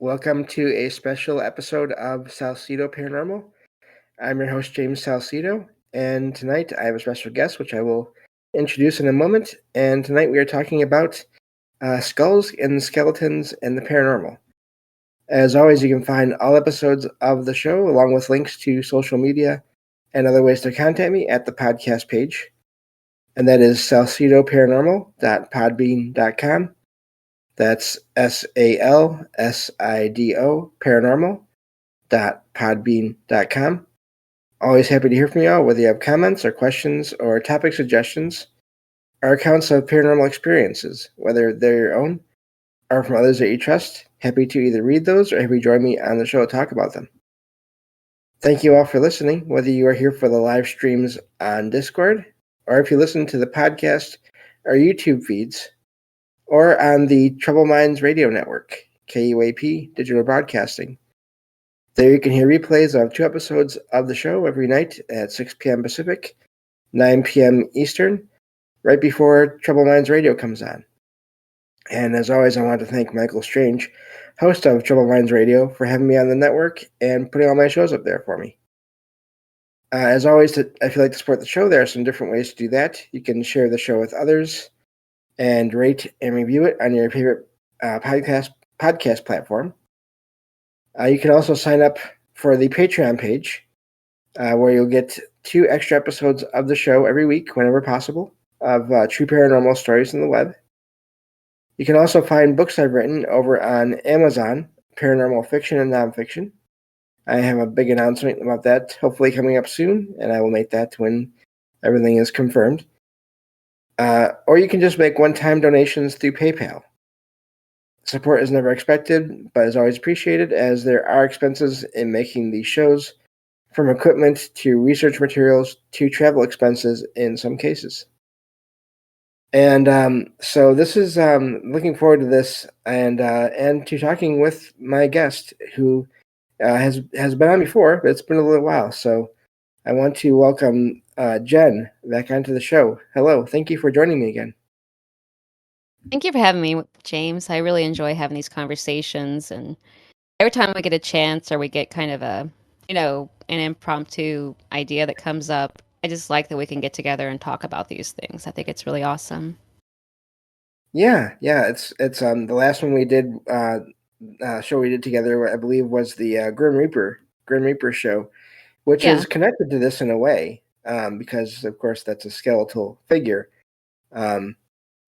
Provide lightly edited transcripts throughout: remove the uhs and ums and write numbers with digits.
Welcome to a special episode of Salsidoparanormal. I'm your host, James Salcido, and tonight I have a special guest, which I will introduce in a moment. And tonight we are talking about skulls and skeletons and the paranormal. As always, you can find all episodes of the show, along with links to social media and other ways to contact me at the podcast page. And that is salsidoparanormal.podbean.com. That's SALSIDO paranormal.podbean.com. Always happy to hear from you all, whether you have comments or questions or topic suggestions or accounts of paranormal experiences, whether they're your own or from others that you trust. Happy to either read those or have you join me on the show to talk about them. Thank you all for listening, whether you are here for the live streams on Discord or if you listen to the podcast or YouTube feeds, or on the Troubled Minds Radio Network, KUAP Digital Broadcasting. There you can hear replays of 2 episodes of the show every night at 6 p.m. Pacific, 9 p.m. Eastern, right before Troubled Minds Radio comes on. And as always, I want to thank Michael Strange, host of Troubled Minds Radio, for having me on the network and putting all my shows up there for me. As always, if you'd like to support the show, there are some different ways to do that. You can share the show with others and rate and review it on your favorite podcast platform. You can also sign up for the Patreon page, where you'll get 2 extra episodes of the show every week, whenever possible, of true paranormal stories on the web. You can also find books I've written over on Amazon, paranormal fiction and nonfiction. I have a big announcement about that, hopefully coming up soon, and I will make that when everything is confirmed. Or you can just make one-time donations through PayPal. Support is never expected, but is always appreciated, as there are expenses in making these shows, from equipment to research materials to travel expenses in some cases. And so this is looking forward to this and to talking with my guest, who has been on before, but it's been a little while. So I want to welcome Jen back onto the show. Hello. Thank you for joining me again. Thank you for having me, James. I really enjoy having these conversations, and every time we get a chance or we get kind of an impromptu idea that comes up, I just like that we can get together and talk about these things. I think it's really awesome. Yeah. It's the last one we did show we did together, I believe, was the Grim Reaper show, which Yeah. is connected to this in a way, because of course that's a skeletal figure,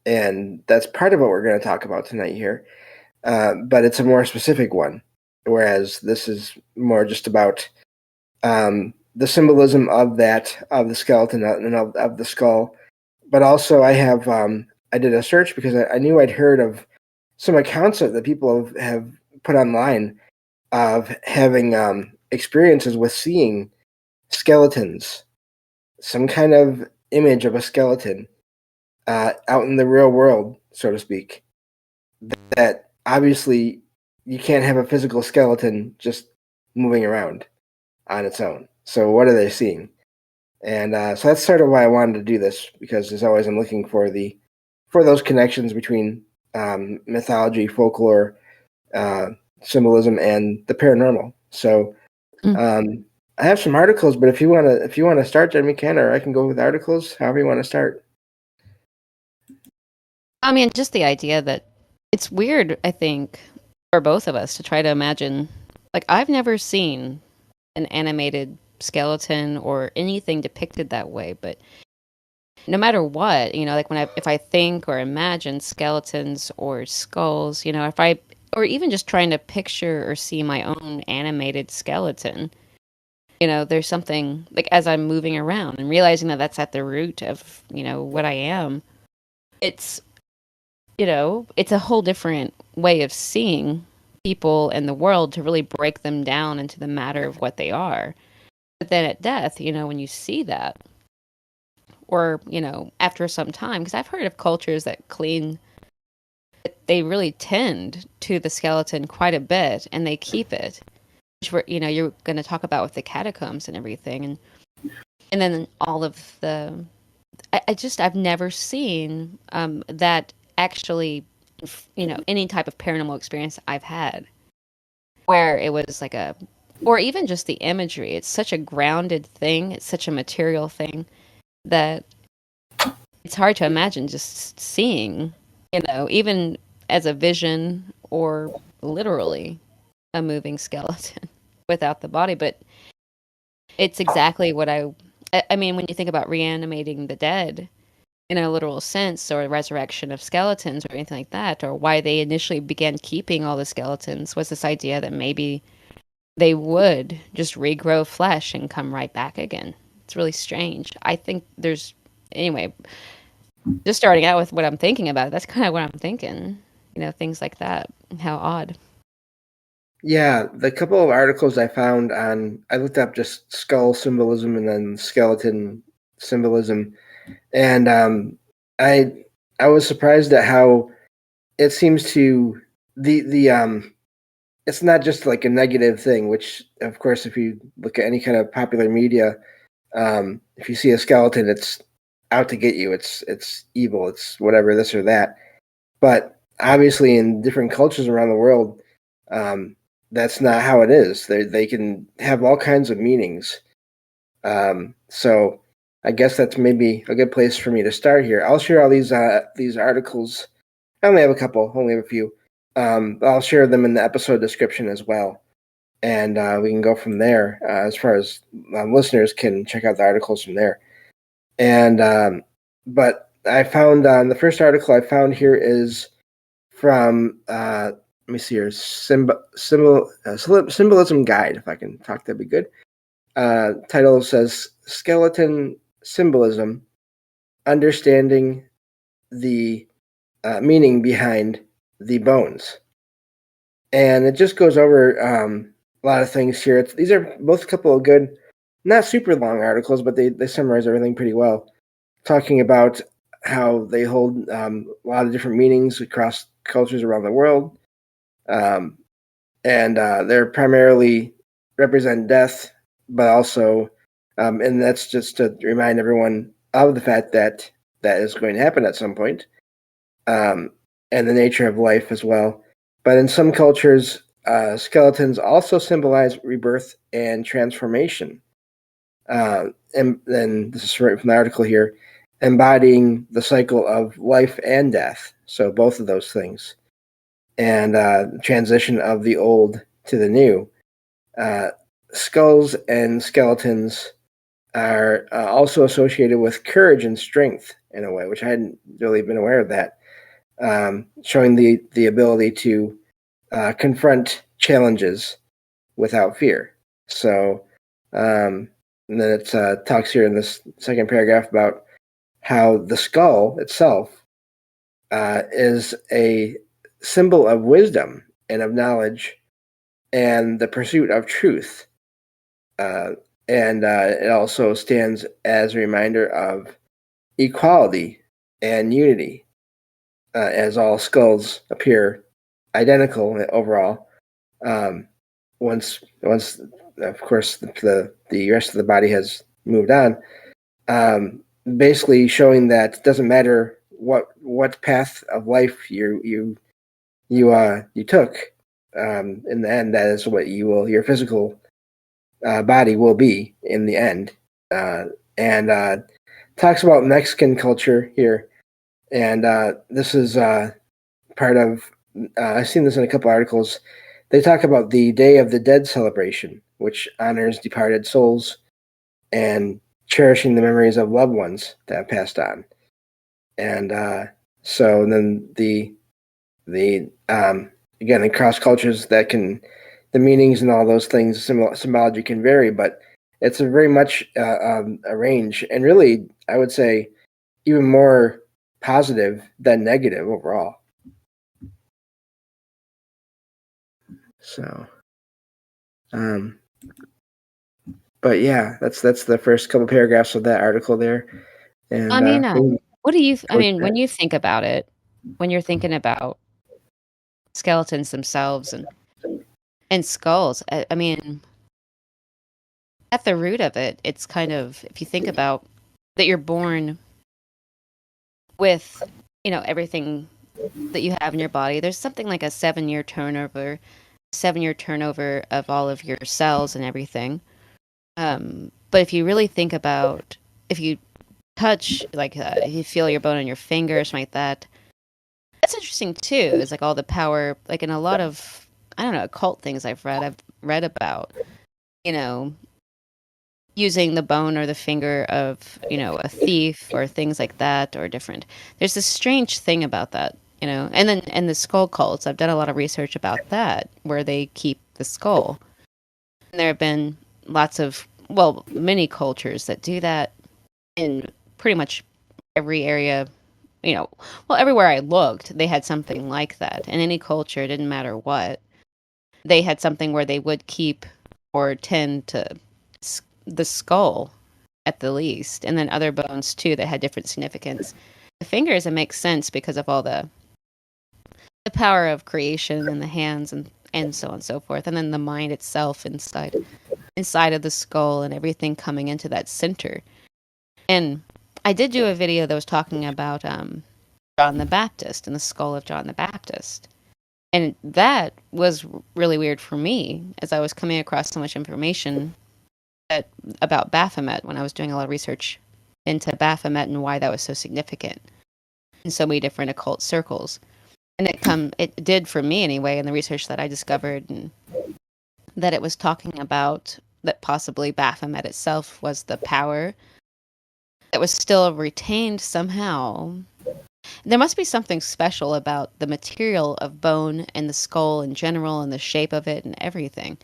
and that's part of what we're going to talk about tonight here. But it's a more specific one, whereas this is more just about the symbolism of the skeleton and of the skull. But also, I did a search because I knew I'd heard of some accounts that people have put online of having experiences with seeing skeletons, some kind of image of a skeleton out in the real world, so to speak. That obviously you can't have a physical skeleton just moving around on its own. So what are they seeing? And so that's sort of why I wanted to do this, because as always, I'm looking for those connections between mythology, folklore, symbolism, and the paranormal. So I have some articles, but if you want to start, then we can, or I can go with articles, however you want to start. I mean, just the idea that it's weird, I think, for both of us to try to imagine. Like, I've never seen an animated skeleton or anything depicted that way, but no matter what, like if I think or imagine skeletons or skulls, or even just trying to picture or see my own animated skeleton, there's something like, as I'm moving around and realizing that that's at the root of, what I am, it's a whole different way of seeing people and the world, to really break them down into the matter of what they are. But then at death, when you see that, or, after some time, because I've heard of cultures that they really tend to the skeleton quite a bit and they keep it, which you're going to talk about with the catacombs and everything. And then all of I've never seen that actually, any type of paranormal experience I've had. where it was like a, or even just the imagery. It's such a grounded thing. It's such a material thing that it's hard to imagine just seeing, even as a vision or literally a moving skeleton without the body. But it's exactly what I mean, when you think about reanimating the dead in a literal sense, or resurrection of skeletons or anything like that, or why they initially began keeping all the skeletons, was this idea that maybe they would just regrow flesh and come right back again. It's really strange. I think anyway, just starting out with what I'm thinking about, that's kind of what I'm thinking. Things like that. How odd. Yeah, the couple of articles I found I looked up just skull symbolism and then skeleton symbolism, and I I was surprised at how it seems to the it's not just like a negative thing. Which, of course, if you look at any kind of popular media, if you see a skeleton, it's out to get you. It's evil. It's whatever, this or that. But obviously, in different cultures around the world, um, that's not how it is. They can have all kinds of meanings. So I guess that's maybe a good place for me to start here. I'll share all these articles. I only have a couple, only have a few. I'll share them in the episode description as well, and we can go from there. As far as listeners can check out the articles from there. And but I found the first article I found here is from let me see here, symbolism guide. If I can talk, that'd be good. Title says skeleton symbolism, understanding the meaning behind the bones, and it just goes over a lot of things here. These are both a couple of good, not super long articles, but they summarize everything pretty well, talking about how they hold a lot of different meanings across cultures around the world. And they're primarily represent death, but also, and that's just to remind everyone of the fact that that is going to happen at some point, and the nature of life as well. But in some cultures, skeletons also symbolize rebirth and transformation. And then this is right from the article here, embodying the cycle of life and death. So both of those things, and transition of the old to the new. Skulls and skeletons are also associated with courage and strength in a way, which I hadn't really been aware of that, showing the ability to confront challenges without fear. So, and then it talks here in this second paragraph about how the skull itself is a symbol of wisdom and of knowledge and the pursuit of truth. And it also stands as a reminder of equality and unity, as all skulls appear identical overall. Once, of course, the rest of the body has moved on. Basically, showing that it doesn't matter what path of life you took. In the end, that is what your physical body will be in the end. And talks about Mexican culture here, and this is part of. I've seen this in a couple articles. They talk about the Day of the Dead celebration, which honors departed souls and cherishing the memories of loved ones that have passed on. And so then the again, across cultures, the meanings and all those things, symbology can vary, but it's a very much a range, and really, I would say, even more positive than negative overall. So, but yeah, that's the first couple paragraphs of that article there, and I mean, what do you, I towards mean, that. when you think about it, when you're thinking about skeletons themselves and skulls, I mean, at the root of it, it's kind of, if you think about that you're born with, everything that you have in your body, there's something like a 7-year turnover 7-year turnover of all of your cells and everything. But if you really think about, if you touch, like, you feel your bone on your finger or something like that, that's interesting too. Is like all the power, like in a lot of, I don't know, occult things I've read about, you know, using the bone or the finger of, a thief or things like that, or different. There's this strange thing about that, and then and the skull cults. I've done a lot of research about that, where they keep the skull. And there have been lots of, well, many cultures that do that in pretty much every area, well, everywhere I looked, they had something like that. In any culture, it didn't matter what, they had something where they would keep or tend to the skull at the least, and then other bones too that had different significance. The fingers, it makes sense because of all the power of creation and the hands and so on and so forth, and then the mind itself inside of the skull and everything coming into that center. And I did do a video that was talking about John the Baptist and the skull of John the Baptist. And that was really weird for me, as I was coming across so much information about Baphomet when I was doing a lot of research into Baphomet and why that was so significant in so many different occult circles. And it did for me anyway, in the research that I discovered, and that it was talking about that possibly Baphomet itself was the power that was still retained somehow. There must be something special about the material of bone and the skull in general and the shape of it and everything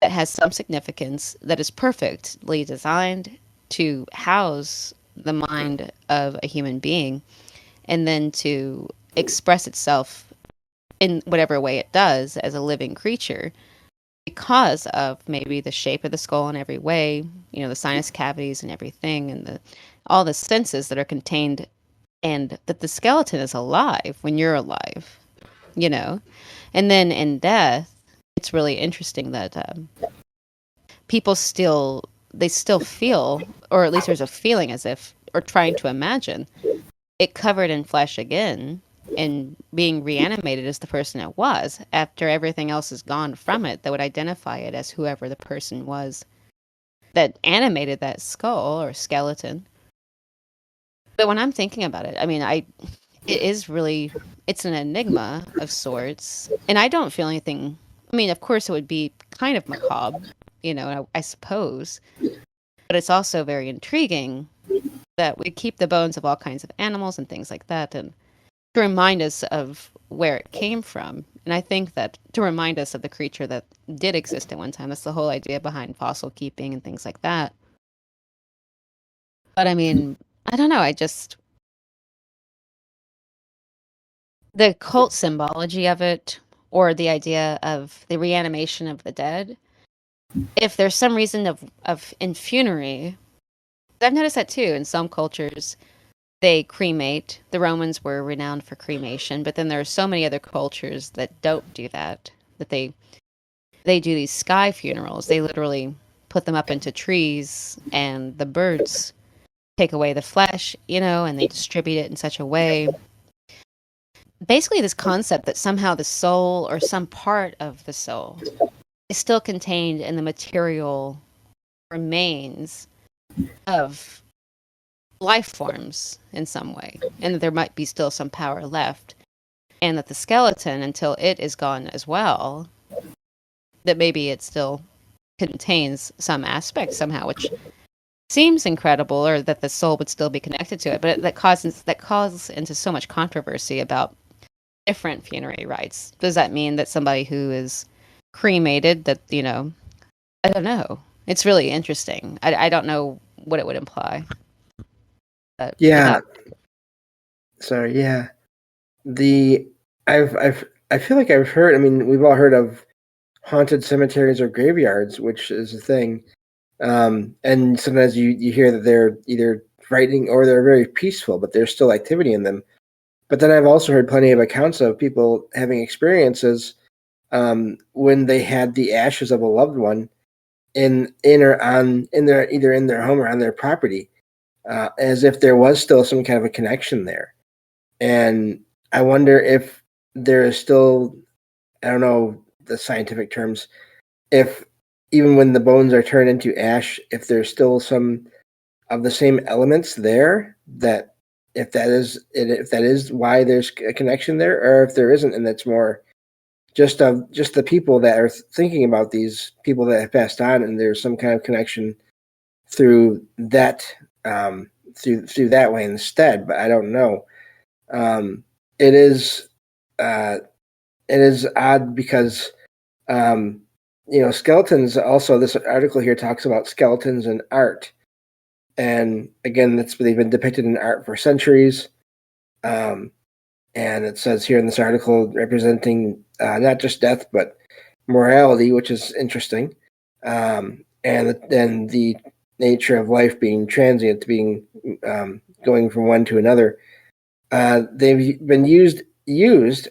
that has some significance, that is perfectly designed to house the mind of a human being, and then to express itself in whatever way it does as a living creature, because of maybe the shape of the skull in every way, the sinus cavities and everything, and all the senses that are contained, and that the skeleton is alive when you're alive, and then in death. It's really interesting that people still feel, or at least there's a feeling as if, or trying to imagine it covered in flesh again and being reanimated as the person it was after everything else is gone from it, that would identify it as whoever the person was that animated that skull or skeleton. But when I'm thinking about it, I mean, it is really, it's an enigma of sorts, and I don't feel anything. I mean, of course, it would be kind of macabre, I suppose, but it's also very intriguing that we keep the bones of all kinds of animals and things like that, and to remind us of where it came from. And I think that to remind us of the creature that did exist at one time. That's the whole idea behind fossil keeping and things like that. But I mean, I don't know. The cult symbology of it, or the idea of the reanimation of the dead, if there's some reason of in funerary, I've noticed that too in some cultures. They cremate. The Romans were renowned for cremation, but then there are so many other cultures that don't do that. That they do these sky funerals. They literally put them up into trees, and the birds take away the flesh, and they distribute it in such a way. Basically, this concept that somehow the soul, or some part of the soul, is still contained in the material remains of life forms in some way, and that there might be still some power left, and that the skeleton, until it is gone as well, that maybe it still contains some aspect somehow, which seems incredible, or that the soul would still be connected to it, but that calls into so much controversy about different funerary rites. Does that mean that somebody who is cremated, that, I don't know. It's really interesting. I don't know what it would imply. But Yeah. Sorry. Yeah. The I feel like I've heard. I mean, we've all heard of haunted cemeteries or graveyards, which is a thing. And sometimes you hear that they're either frightening or they're very peaceful, but there's still activity in them. But then I've also heard plenty of accounts of people having experiences when they had the ashes of a loved one in or on in their either in their home or on their property, as if there was still some kind of a connection there. And I wonder if there is still, I don't know, the scientific terms, if even when the bones are turned into ash, if there's still some of the same elements there, that if that is why there's a connection there, or if there isn't, and that's more just the people that are thinking about these people that have passed on, and there's some kind of connection through that through that way instead. But I don't know. It is odd because skeletons. Also, this article here talks about skeletons and art, and again, they've been depicted in art for centuries. And it says here in this article representing not just death but morality, which is interesting, and then the nature of life being transient, being going from one to another. They've been used.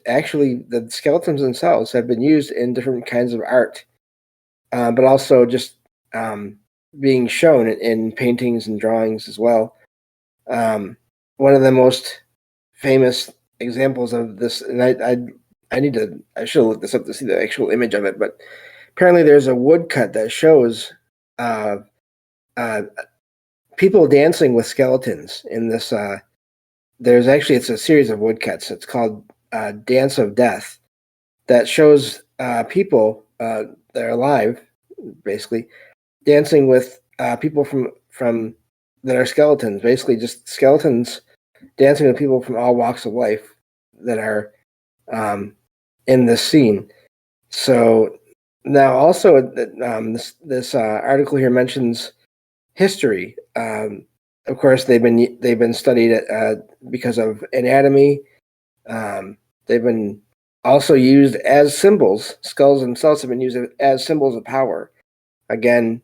Actually, the skeletons themselves have been used in different kinds of art, but also just being shown in paintings and drawings as well. One of the most famous examples of this, and I should look this up to see the actual image of it, but apparently there's a woodcut that shows people dancing with skeletons in this. It's a series of woodcuts. It's called Dance of Death, that shows people that are alive, basically, dancing with people from that are skeletons, basically just skeletons dancing with people from all walks of life that are in this scene. So now, also, this article here mentions history. Of course, they've been studied because of anatomy. They've been also used as symbols. Skulls themselves have been used as symbols of power. Again,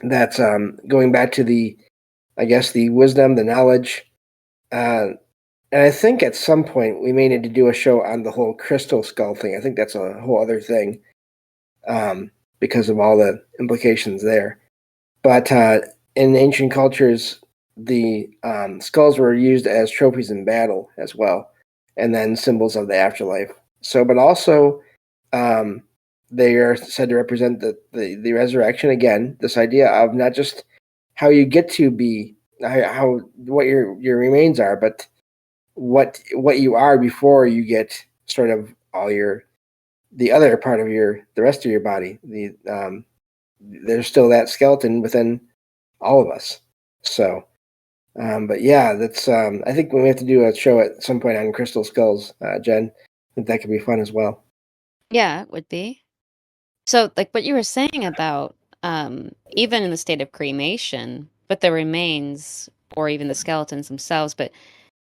that's going back to the wisdom, the knowledge. And I think at some point we may need to do a show on the whole crystal skull thing. I think that's a whole other thing because of all the implications there. But in ancient cultures, the skulls were used as trophies in battle as well, and then symbols of the afterlife. So, but also they are said to represent the resurrection. Again, this idea of not just how you get to be, how what your remains are, but what you are before you get sort of all the other part of the rest of your body. There's still that skeleton within all of us. So, but yeah, that's I think we have to do a show at some point on crystal skulls, Jen. I think that could be fun as well. Yeah, it would be. So, like what you were saying about even in the state of cremation, but the remains or even the skeletons themselves, but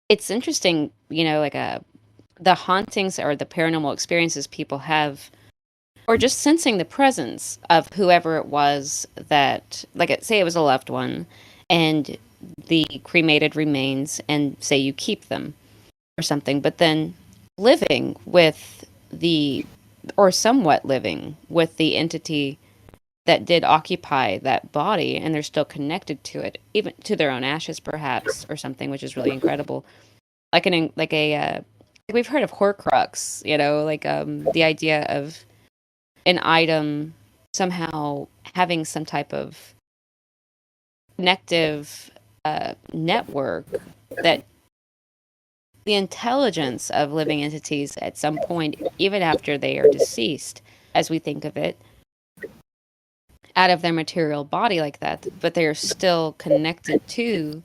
it's interesting, like the hauntings or the paranormal experiences people have, or just sensing the presence of whoever it was that, like, say it was a loved one, and the cremated remains, and say you keep them or something, but then living with or somewhat living with the entity that did occupy that body, and they're still connected to it, even to their own ashes, perhaps, or something, which is really incredible. We've heard of Horcrux, like the idea of an item somehow having some type of connective network, that the intelligence of living entities at some point, even after they are deceased, as we think of it, out of their material body like that, but they are still connected to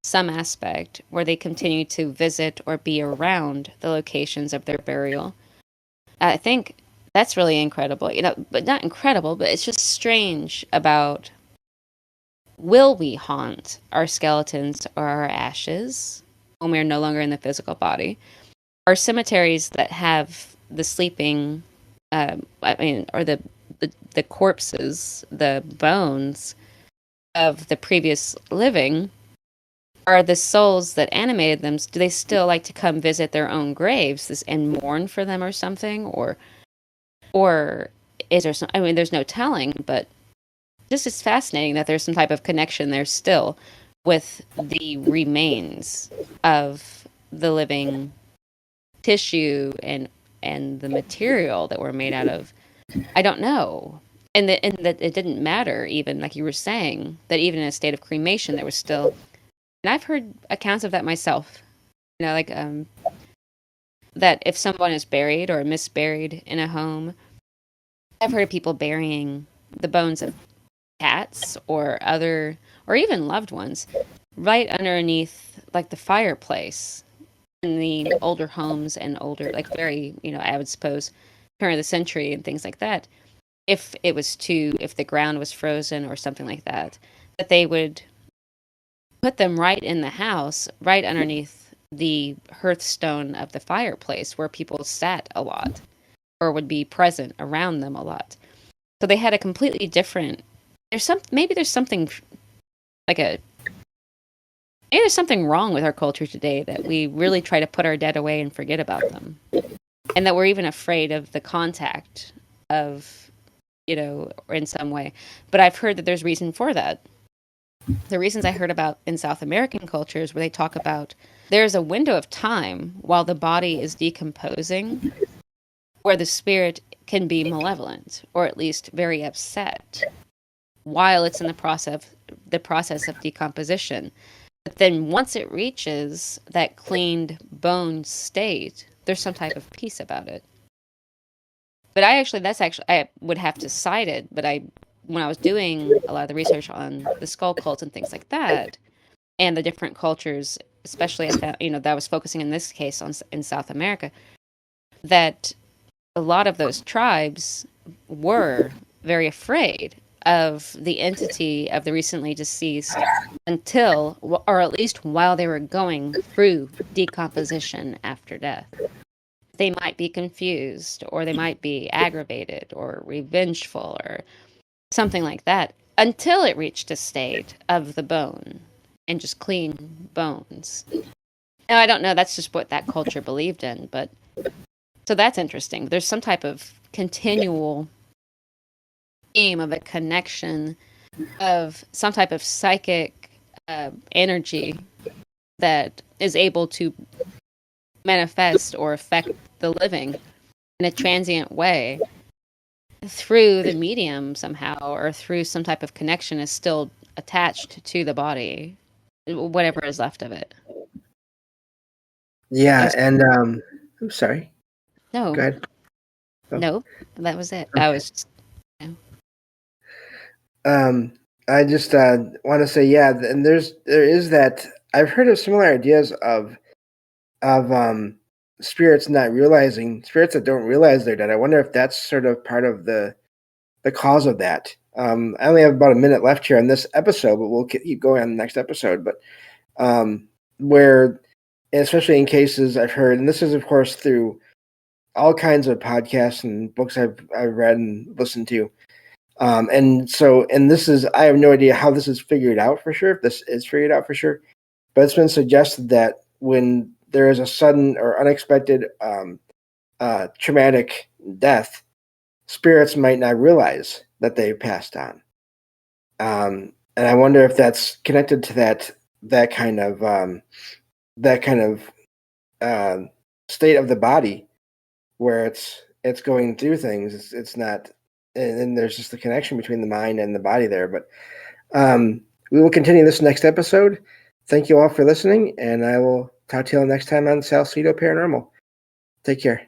some aspect where they continue to visit or be around the locations of their burial. I think that's really incredible, but not incredible, but it's just strange about, will we haunt our skeletons or our ashes when we are no longer in the physical body? Are cemeteries that have the sleeping, or the corpses, the bones of the previous living, are the souls that animated them, do they still like to come visit their own graves and mourn for them or something? Or is there some, there's no telling, but just it's fascinating that there's some type of connection there still with the remains of the living tissue and and the material that we're made out of, I don't know. And that it didn't matter, even like you were saying, that even in a state of cremation, there was still, and I've heard accounts of that myself, like that if someone is buried or misburied in a home, I've heard of people burying the bones of cats or other, or even loved ones, right underneath like the fireplace in the older homes and older, like very, I would suppose turn of the century and things like that. If if the ground was frozen or something like that, that they would put them right in the house, right underneath the hearthstone of the fireplace where people sat a lot or would be present around them a lot. So they had a completely different, maybe there's something like a, maybe there's something wrong with our culture today that we really try to put our dead away and forget about them. And that we're even afraid of the contact of, or in some way. But I've heard that there's reason for that. The reasons I heard about in South American cultures where they talk about there's a window of time while the body is decomposing where the spirit can be malevolent or at least very upset while it's in the process of decomposition. But then once it reaches that cleaned bone state, there's some type of peace about it. But I would have to cite it, but when I was doing a lot of the research on the skull cults and things like that, and the different cultures, especially that I was focusing in this case in South America, that a lot of those tribes were very afraid of the entity of the recently deceased until, or at least while they were going through decomposition after death. They might be confused, or they might be aggravated, or revengeful, or something like that, until it reached a state of the bone and just clean bones. Now, I don't know, that's just what that culture believed in, but so that's interesting. There's some type of continual theme of a connection of some type of psychic energy that is able to manifest or affect the living in a transient way through the medium somehow, or through some type of connection is still attached to the body, whatever is left of it. Yeah, and I'm sorry. No. Go ahead. Oh. No, that was it. Okay. I was. I just want to say, yeah, and there is that. I've heard of similar ideas of spirits that don't realize they're dead. I wonder if that's sort of part of the cause of that. I only have about a minute left here on this episode, but we'll keep going on the next episode. But where, especially in cases I've heard, and this is of course through all kinds of podcasts and books I've read and listened to. And this is, I have no idea how this is figured out for sure, if this is figured out for sure, but it's been suggested that when there is a sudden or unexpected traumatic death, spirits might not realize that they passed on. And I wonder if that's connected to that kind of state of the body where it's going through things. It's not, and there's just the connection between the mind and the body there. But we will continue this next episode. Thank you all for listening, and I will talk to you all next time on Salsidoparanormal. Take care.